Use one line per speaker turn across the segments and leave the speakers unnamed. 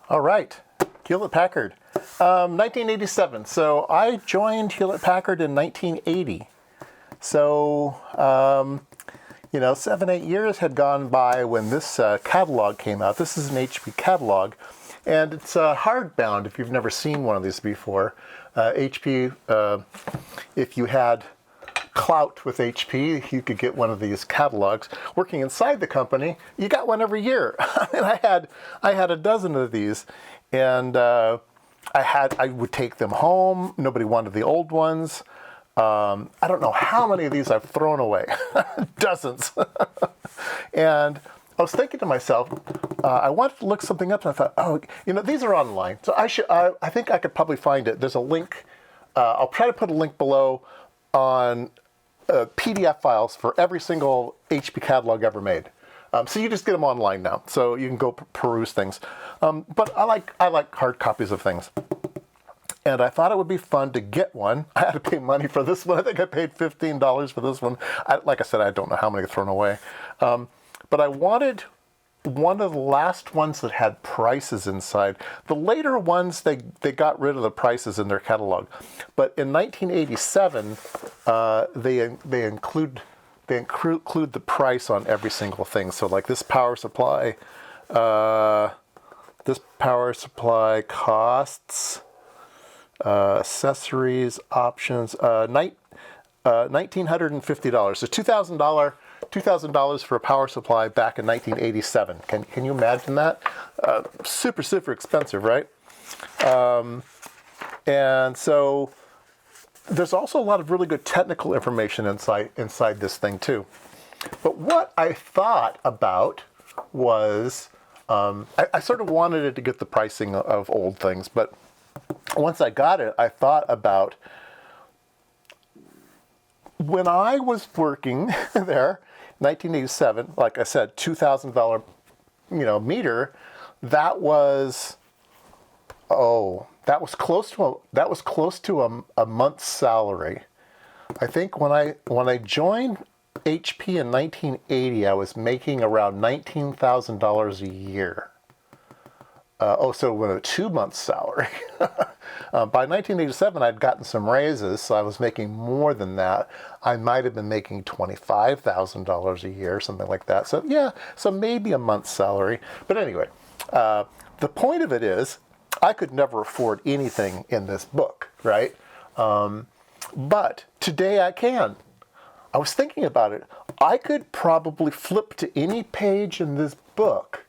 All right, Hewlett-Packard, 1987. So I joined Hewlett-Packard in 1980. So, 7, 8 years had gone by when this catalog came out. This is an HP catalog, and it's hardbound if you've never seen one of these before. HP, if you had clout with HP, you could get one of these catalogs. Working inside the company, you got one every year. And I had a dozen of these, and I would take them home. Nobody wanted the old ones. I don't know how many of these I've thrown away. Dozens. And I was thinking to myself, I wanted to look something up, and I thought, these are online. So I think I could probably find it. There's a link. I'll try to put a link below on PDF files for every single HP catalog ever made. So you just get them online now. So you can go peruse things. But I like hard copies of things. And I thought it would be fun to get one. I had to pay money for this one. I think I paid $15 for this one. Like I said, I don't know how many are thrown away. But I wanted one of the last ones that had prices inside. The later ones, they got rid of the prices in their catalog. But in 1987, they include the price on every single thing. So like this power supply costs, accessories, options, $1,950. So $2,000 for a power supply back in 1987. Can you imagine that? Super, super expensive, right? And so there's also a lot of really good technical information inside this thing too. But what I thought about was, I sort of wanted it to get the pricing of old things, but once I got it, I thought about when I was working there, 1987, like I said, $2,000, meter. That was close to a month's salary. I think when I joined HP in 1980, I was making around $19,000 a year. So with a 2 months salary. By 1987, I'd gotten some raises, so I was making more than that. I might have been making $25,000 a year, something like that. So yeah, so maybe a month's salary. But anyway, the point of it is, I could never afford anything in this book, right? But today I can. I was thinking about it. I could probably flip to any page in this book,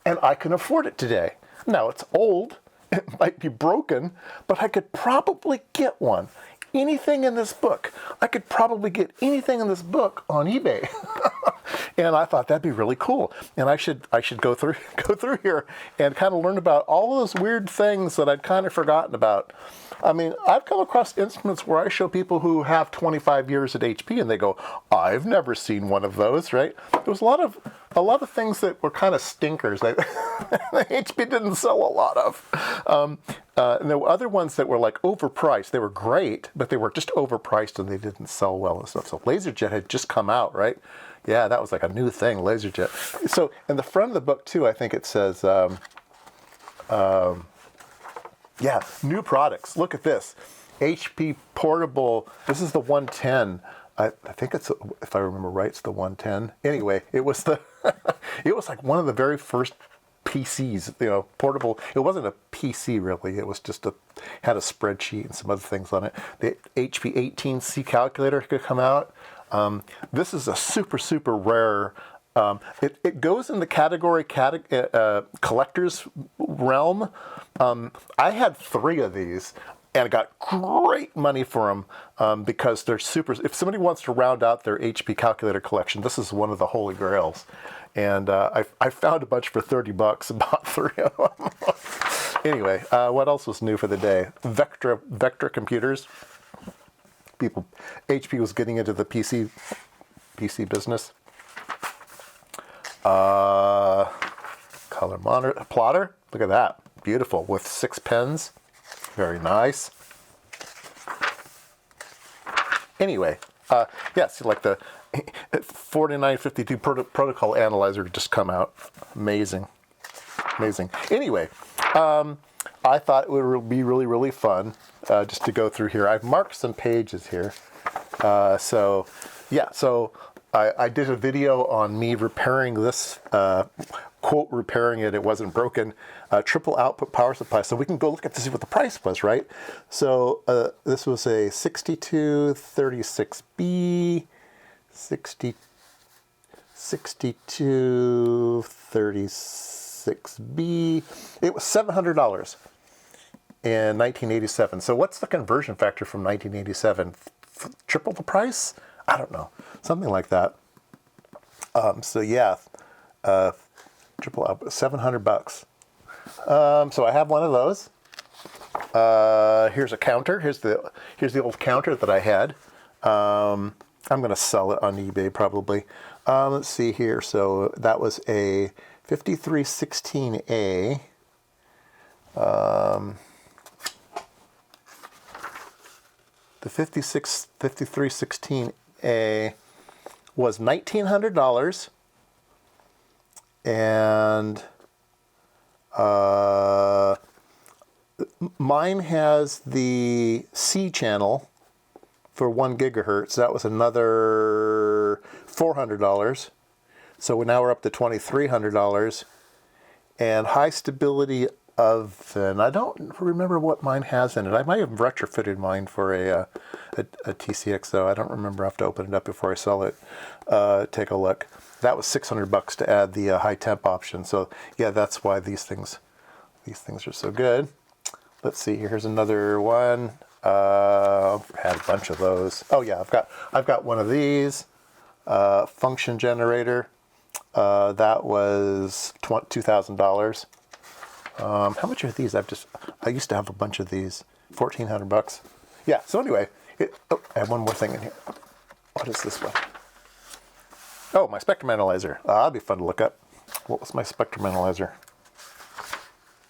and I can afford it today. Now, it's old, it might be broken, but I could probably get one. Anything in this book. I could probably get anything in this book on eBay. And I thought that'd be really cool. And I should go through here and kind of learn about all those weird things that I'd kind of forgotten about. I mean, I've come across instruments where I show people who have 25 years at HP and they go, I've never seen one of those, right? There was a lot of things that were kind of stinkers that HP didn't sell a lot of. And there were other ones that were like overpriced. They were great, but they were just overpriced and they didn't sell well and stuff. So LaserJet had just come out, right? Yeah, that was like a new thing, LaserJet. So in the front of the book too, I think it says, new products. Look at this. HP portable, this is the 110. I think it's, if I remember right, it's the 110. Anyway, it was it was like one of the very first PCs, portable. It wasn't a PC really. It was just had a spreadsheet and some other things on it. The HP 18C calculator could come out. This is a super, super rare. It goes in the category collector's realm. I had 3 of these. And I got great money for them because they're super. If somebody wants to round out their HP calculator collection, this is one of the holy grails. And I found a bunch for $30 and bought 3 of them. Anyway, what else was new for the day? Vectra computers. HP was getting into the PC business. Color monitor plotter. Look at that, beautiful with 6 pens. Very nice. Anyway, see, like the 4952 protocol analyzer just come out. Amazing. Anyway, I thought it would be really, really fun just to go through here. I've marked some pages here. So I did a video on me repairing this, quote, repairing it. It wasn't broken, triple output power supply. So we can go look at to see what the price was, right? So this was a 6236B, 6236B. It was $700 in 1987. So what's the conversion factor from 1987? Triple the price? I don't know. Something like that. So yeah, triple up, $700. So I have one of those. Here's a counter. Here's the old counter that I had. I'm going to sell it on eBay probably. Let's see here. So that was a 5316A. The 5316A was $1,900, and mine has the C channel for 1 gigahertz. That was another $400. So now we're up to $2,300, and high stability oven. I don't remember what mine has in it. I might have retrofitted mine for a TCX, though. I don't remember. I have to open it up before I sell it. Take a look. That was $600 to add the high temp option. So yeah, that's why these things are so good. Let's see. Here's another one. I've had a bunch of those. Oh yeah, I've got one of these. Function generator. That was $2,000. How much are these? I used to have a bunch of these. $1,400. Yeah. So anyway, I have one more thing in here. What is this one? Oh, my spectrum analyzer. That'd be fun to look up. What was my spectrum analyzer?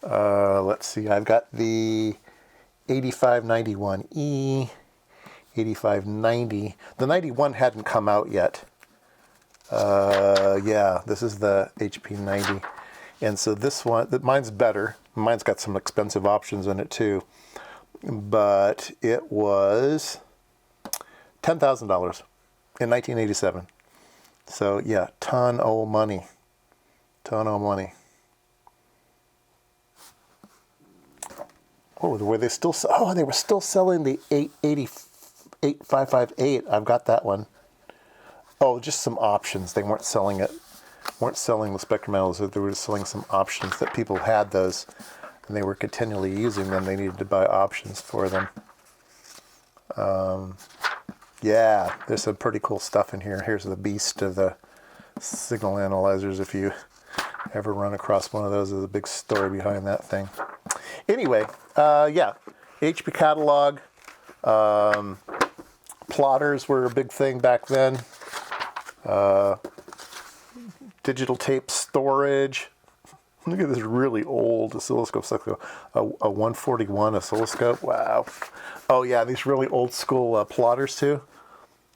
Let's see. I've got the 8591E, 8590. The 91 hadn't come out yet. Yeah, this is the HP 90. And so this one, mine's better. Mine's got some expensive options in it too. But it was $10,000 in 1987. So yeah, ton of money. Ton of money. Oh, were they still? Oh, they were still selling the 8558. I've got that one. Oh, just some options. They weren't selling it. Weren't selling the spectrum analyzer. They were just selling some options that people had those, and they were continually using them. They needed to buy options for them. Yeah, there's some pretty cool stuff in here. Here's the beast of the signal analyzers. If you ever run across one of those, there's a big story behind that thing. Anyway, yeah, HP Catalog. Plotters were a big thing back then. Digital tape storage. Look at this really old oscilloscope. It's like a 141 oscilloscope. Wow. Oh yeah, these really old school plotters too.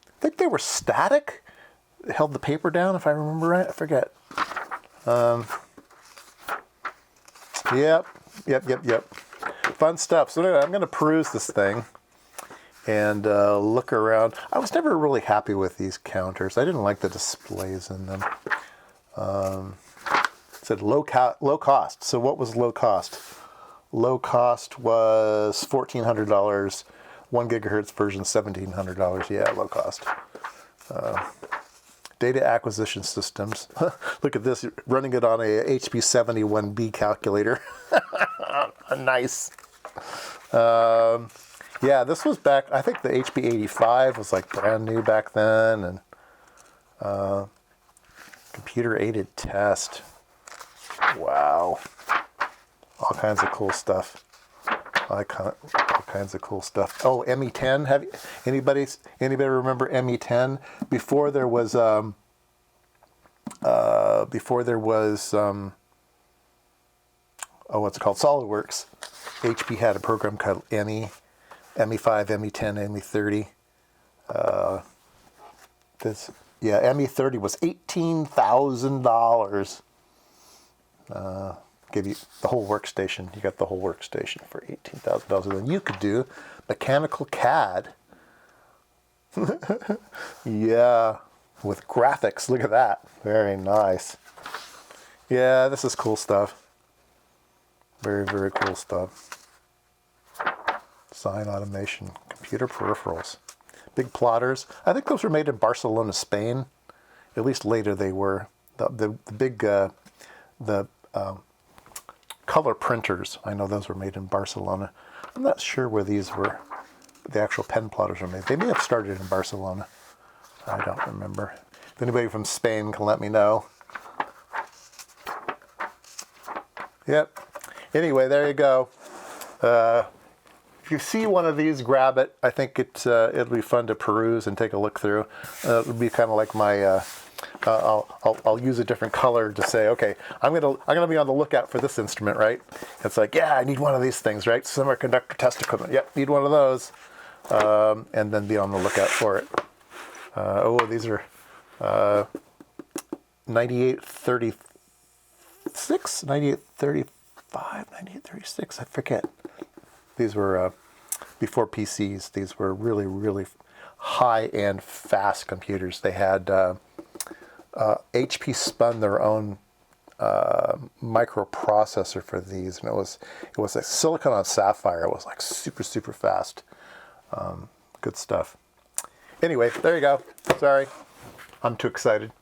I think they were static. They held the paper down, if I remember right. I forget. Yep. Fun stuff. So anyway, I'm going to peruse this thing and look around. I was never really happy with these counters. I didn't like the displays in them. It said low cost. So what was low cost? Low cost was $1,400. 1 gigahertz version, $1,700. Yeah, low cost. Data acquisition systems. Look at this, running it on a HP 71B calculator. Nice. Yeah, this was back, I think the HP 85 was like brand new back then, and computer aided test. Wow. All kinds of cool stuff. All kinds of cool stuff. Oh, ME10. Anybody remember ME10? Before there was oh, what's it called? SolidWorks. HP had a program called ME5, ME10, ME30. ME30 was $18,000. give you the whole workstation. You got the whole workstation for $18,000. And then you could do mechanical CAD. Yeah, with graphics. Look at that. Very nice. Yeah, this is cool stuff. Very, very cool stuff. Sign automation, computer peripherals. Big plotters. I think those were made in Barcelona, Spain. At least later they were. The big color printers, I know those were made in Barcelona. I'm not sure where these were, the actual pen plotters were made. They may have started in Barcelona. I don't remember. If anybody from Spain can let me know. Yep. Anyway, there you go. If you see one of these, grab it. I think it'll be fun to peruse and take a look through. It'll be kind of like my. I'll use a different color to say, okay, I'm gonna be on the lookout for this instrument, right? It's like, yeah, I need one of these things, right? Semiconductor test equipment. Yep, need one of those, and then be on the lookout for it. Oh, these are 9836, 9835, 9836. I forget. These were before PCs. These were really, really high-end, fast computers. They had HP spun their own microprocessor for these, and it was like silicon on sapphire. It was like super, super fast. Good stuff. Anyway, there you go. Sorry, I'm too excited.